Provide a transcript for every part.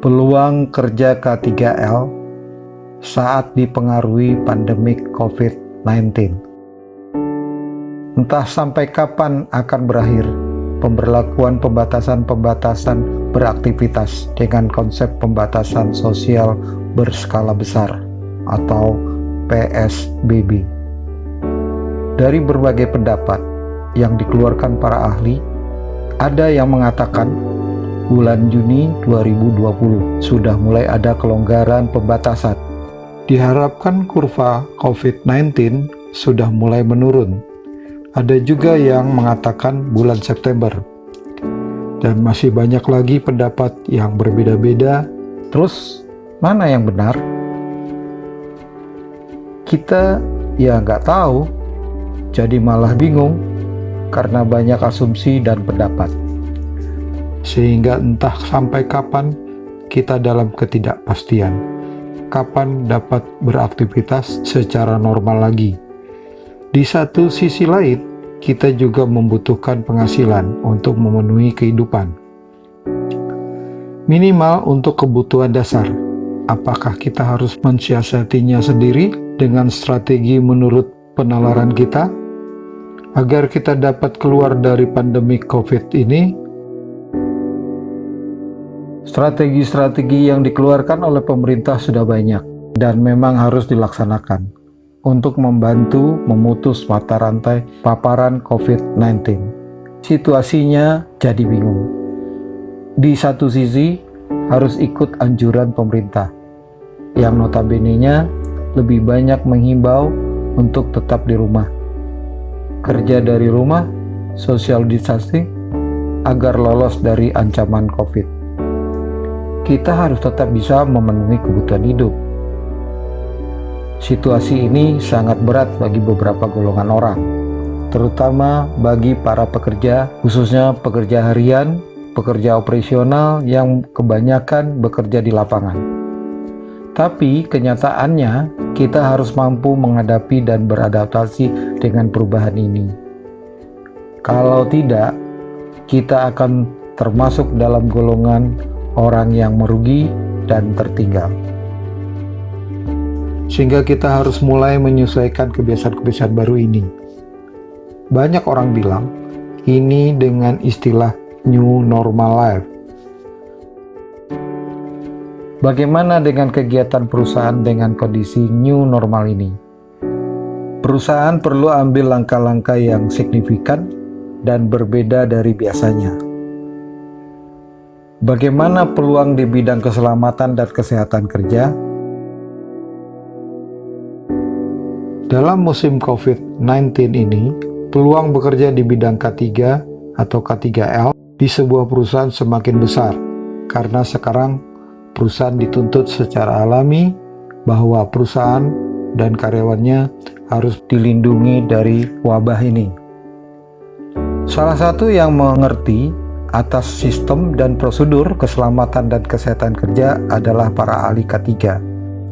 Peluang kerja K3L saat dipengaruhi pandemik COVID-19. Entah sampai kapan akan berakhir pemberlakuan pembatasan-pembatasan beraktivitas dengan konsep pembatasan sosial berskala besar atau PSBB. Dari berbagai pendapat yang dikeluarkan para ahli, ada yang mengatakan bulan Juni 2020 sudah mulai ada kelonggaran pembatasan. Diharapkan kurva COVID-19 sudah mulai menurun. Ada juga yang mengatakan bulan September. Dan masih banyak lagi pendapat yang berbeda-beda. Terus, mana yang benar? Kita ya nggak tahu, jadi malah bingung karena banyak asumsi dan pendapat. Sehingga entah sampai kapan kita dalam ketidakpastian. Kapan dapat beraktivitas secara normal lagi. Di satu sisi lain, kita juga membutuhkan penghasilan untuk memenuhi kehidupan. Minimal untuk kebutuhan dasar. Apakah kita harus mensiasatinya sendiri dengan strategi menurut penalaran kita? Agar kita dapat keluar dari pandemi COVID ini, strategi-strategi yang dikeluarkan oleh pemerintah sudah banyak dan memang harus dilaksanakan untuk membantu memutus mata rantai paparan COVID-19. Situasinya jadi bingung. Di satu sisi harus ikut anjuran pemerintah yang notabene-nya lebih banyak menghimbau untuk tetap di rumah, kerja dari rumah, social distancing agar lolos dari ancaman COVID. Kita harus tetap bisa memenuhi kebutuhan hidup. Situasi ini sangat berat bagi beberapa golongan orang, terutama bagi para pekerja, khususnya pekerja harian, pekerja operasional yang kebanyakan bekerja di lapangan. Tapi kenyataannya, kita harus mampu menghadapi dan beradaptasi dengan perubahan ini. Kalau tidak, kita akan termasuk dalam golongan orang yang merugi dan tertinggal. Sehingga kita harus mulai menyesuaikan kebiasaan-kebiasaan baru ini. Banyak orang bilang, ini dengan istilah new normal life. Bagaimana dengan kegiatan perusahaan dengan kondisi new normal ini? Perusahaan perlu ambil langkah-langkah yang signifikan dan berbeda dari biasanya. Bagaimana peluang di bidang keselamatan dan kesehatan kerja? Dalam musim COVID-19 ini, peluang bekerja di bidang K3 atau K3L di sebuah perusahaan semakin besar karena sekarang perusahaan dituntut secara alami bahwa perusahaan dan karyawannya harus dilindungi dari wabah ini. Salah satu yang mengerti atas sistem dan prosedur keselamatan dan kesehatan kerja adalah para ahli K3.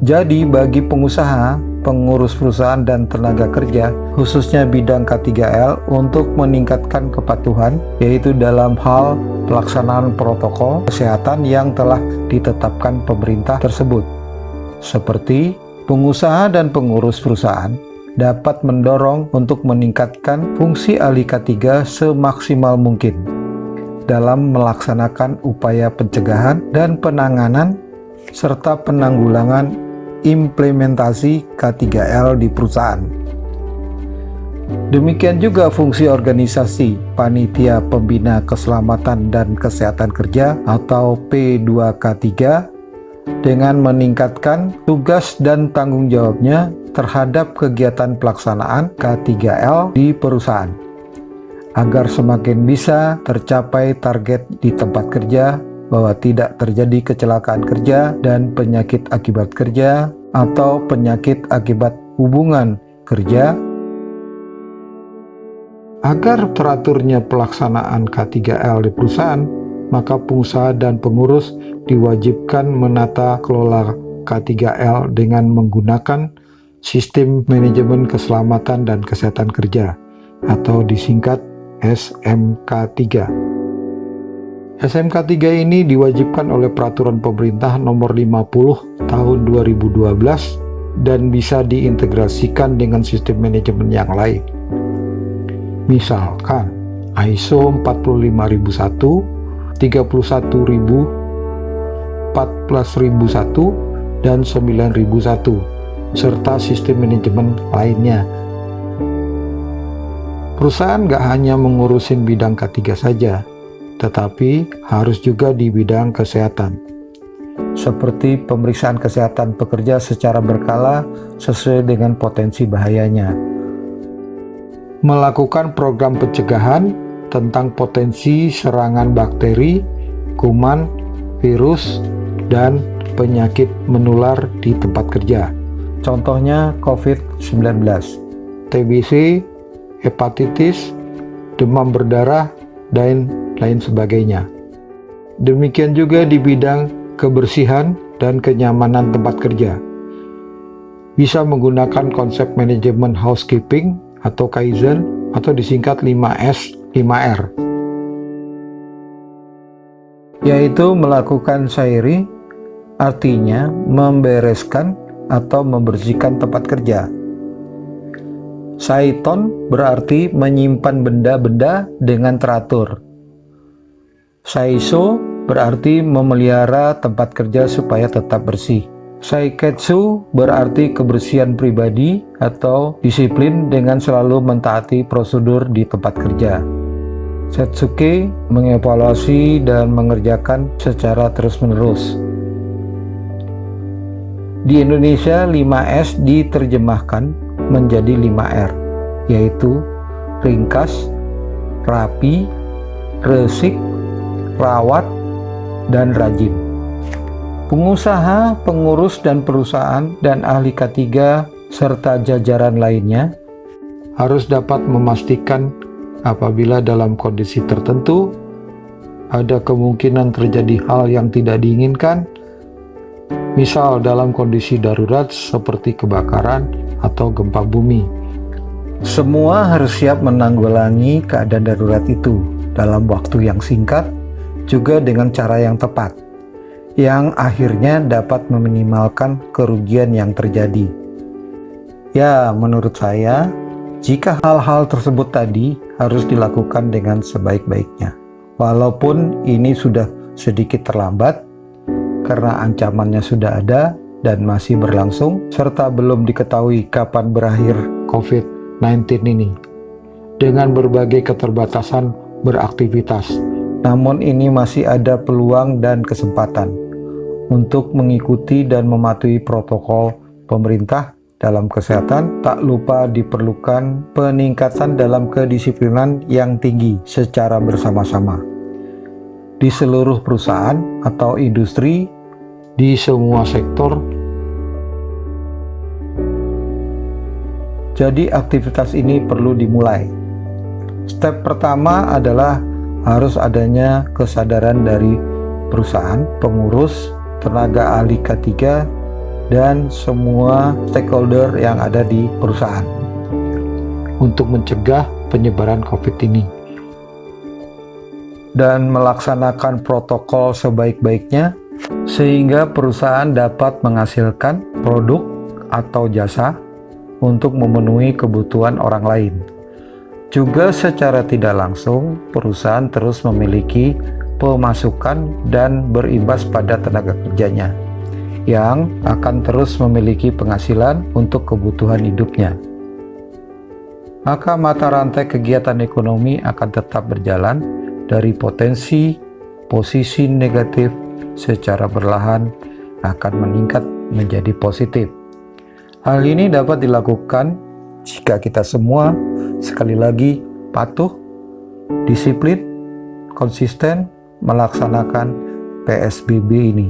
Jadi bagi pengusaha, pengurus perusahaan dan tenaga kerja, khususnya bidang K3L untuk meningkatkan kepatuhan, yaitu dalam hal pelaksanaan protokol kesehatan yang telah ditetapkan pemerintah tersebut. Seperti pengusaha dan pengurus perusahaan dapat mendorong untuk meningkatkan fungsi ahli K3 semaksimal mungkin dalam melaksanakan upaya pencegahan dan penanganan serta penanggulangan implementasi K3L di perusahaan. Demikian juga fungsi organisasi Panitia Pembina Keselamatan dan Kesehatan Kerja atau P2K3 dengan meningkatkan tugas dan tanggung jawabnya terhadap kegiatan pelaksanaan K3L di perusahaan agar semakin bisa tercapai target di tempat kerja, bahwa tidak terjadi kecelakaan kerja dan penyakit akibat kerja atau penyakit akibat hubungan kerja. Agar teraturnya pelaksanaan K3L di perusahaan, maka pengusaha dan pengurus diwajibkan menata kelola K3L dengan menggunakan Sistem Manajemen Keselamatan dan Kesehatan Kerja atau disingkat SMK3. SMK 3 ini diwajibkan oleh Peraturan Pemerintah Nomor 50 Tahun 2012 dan bisa diintegrasikan dengan sistem manajemen yang lain. Misalkan ISO 45001, 31000, 14001, dan 9001, serta sistem manajemen lainnya. Perusahaan nggak hanya mengurusin bidang K3 saja, tetapi harus juga di bidang kesehatan, seperti pemeriksaan kesehatan pekerja secara berkala sesuai dengan potensi bahayanya, melakukan program pencegahan tentang potensi serangan bakteri, kuman, virus, dan penyakit menular di tempat kerja. Contohnya COVID-19, TBC, hepatitis, demam berdarah, dan lain sebagainya. Demikian juga di bidang kebersihan dan kenyamanan tempat kerja. Bisa menggunakan konsep manajemen housekeeping atau Kaizen atau disingkat 5S, 5R. Yaitu melakukan sharing, artinya membereskan atau membersihkan tempat kerja. Saiton berarti menyimpan benda-benda dengan teratur. Saiso berarti memelihara tempat kerja supaya tetap bersih. Saiketsu berarti kebersihan pribadi atau disiplin dengan selalu mentaati prosedur di tempat kerja. Setsuke mengevaluasi dan mengerjakan secara terus-menerus. Di Indonesia 5S diterjemahkan menjadi 5R, yaitu ringkas, rapi, resik, rawat, dan rajin. Pengusaha, pengurus dan perusahaan, dan ahli K3 serta jajaran lainnya harus dapat memastikan apabila dalam kondisi tertentu ada kemungkinan terjadi hal yang tidak diinginkan, misal dalam kondisi darurat seperti kebakaran atau gempa bumi. Semua harus siap menanggulangi keadaan darurat itu dalam waktu yang singkat, juga dengan cara yang tepat, yang akhirnya dapat meminimalkan kerugian yang terjadi. Ya, menurut saya, jika hal-hal tersebut tadi harus dilakukan dengan sebaik-baiknya. Walaupun ini sudah sedikit terlambat, karena ancamannya sudah ada dan masih berlangsung, serta belum diketahui kapan berakhir COVID-19 ini. Dengan berbagai keterbatasan beraktivitas, namun ini masih ada peluang dan kesempatan untuk mengikuti dan mematuhi protokol pemerintah dalam kesehatan. Tak lupa diperlukan peningkatan dalam kedisiplinan yang tinggi secara bersama-sama di seluruh perusahaan atau industri, di semua sektor. Jadi aktivitas ini perlu dimulai. Step pertama adalah harus adanya kesadaran dari perusahaan, pengurus, tenaga ahli K3, dan semua stakeholder yang ada di perusahaan untuk mencegah penyebaran COVID ini dan melaksanakan protokol sebaik-baiknya sehingga perusahaan dapat menghasilkan produk atau jasa untuk memenuhi kebutuhan orang lain. Juga secara tidak langsung, perusahaan terus memiliki pemasukan dan berimbas pada tenaga kerjanya, yang akan terus memiliki penghasilan untuk kebutuhan hidupnya. Maka mata rantai kegiatan ekonomi akan tetap berjalan dari posisi negatif secara perlahan akan meningkat menjadi positif. Hal ini dapat dilakukan jika kita semua sekali lagi patuh, disiplin, konsisten melaksanakan PSBB ini.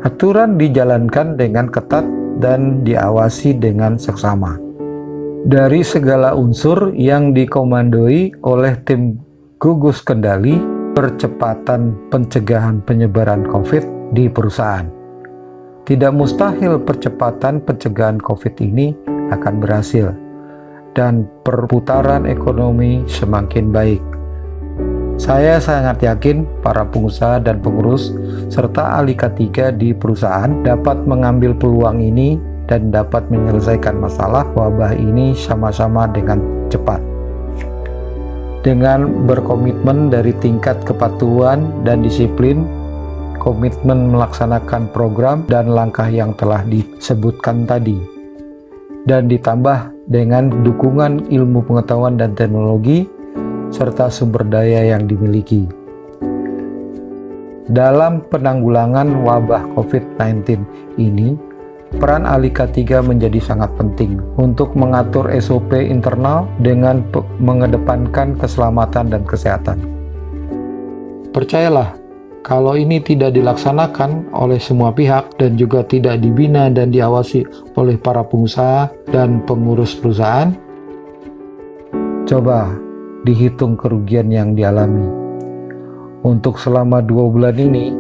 Aturan dijalankan dengan ketat dan diawasi dengan seksama dari segala unsur yang dikomandoi oleh tim gugus kendali percepatan pencegahan penyebaran COVID di perusahaan. Tidak mustahil percepatan pencegahan COVID ini akan berhasil dan perputaran ekonomi semakin baik. Saya sangat yakin para pengusaha dan pengurus serta ahli K3 di perusahaan dapat mengambil peluang ini dan dapat menyelesaikan masalah wabah ini sama-sama dengan cepat. Dengan berkomitmen dari tingkat kepatuhan dan disiplin, komitmen melaksanakan program dan langkah yang telah disebutkan tadi, dan ditambah dengan dukungan ilmu pengetahuan dan teknologi serta sumber daya yang dimiliki. Dalam penanggulangan wabah COVID-19 ini, peran ahli K3 menjadi sangat penting untuk mengatur SOP internal dengan mengedepankan keselamatan dan kesehatan. Percayalah, kalau ini tidak dilaksanakan oleh semua pihak dan juga tidak dibina dan diawasi oleh para pengusaha dan pengurus perusahaan, coba dihitung kerugian yang dialami. Untuk selama 2 bulan ini,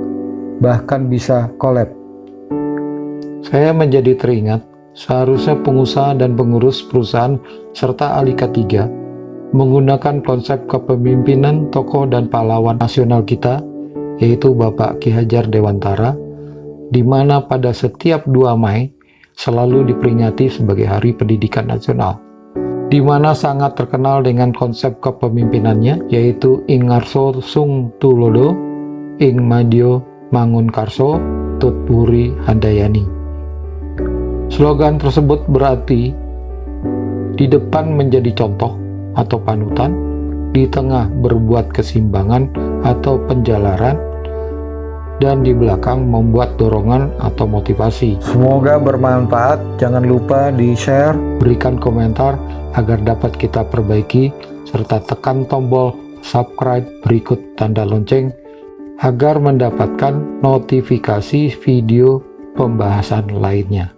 bahkan bisa kolab. Saya menjadi teringat, seharusnya pengusaha dan pengurus perusahaan serta ahli K3 menggunakan konsep kepemimpinan tokoh dan pahlawan nasional kita, yaitu Bapak Ki Hajar Dewantara, di mana pada setiap 2 Mei selalu diperingati sebagai Hari Pendidikan Nasional, di mana sangat terkenal dengan konsep kepemimpinannya, yaitu Ing Ngarso Sung Tulodo, Ing Madyo Mangun Karso, Tut Puri Handayani. Slogan tersebut berarti di depan menjadi contoh atau panutan, di tengah berbuat keseimbangan atau penjalaran, dan di belakang membuat dorongan atau motivasi. Semoga bermanfaat. Jangan lupa di-share, berikan komentar agar dapat kita perbaiki, serta tekan tombol subscribe berikut tanda lonceng agar mendapatkan notifikasi video pembahasan lainnya.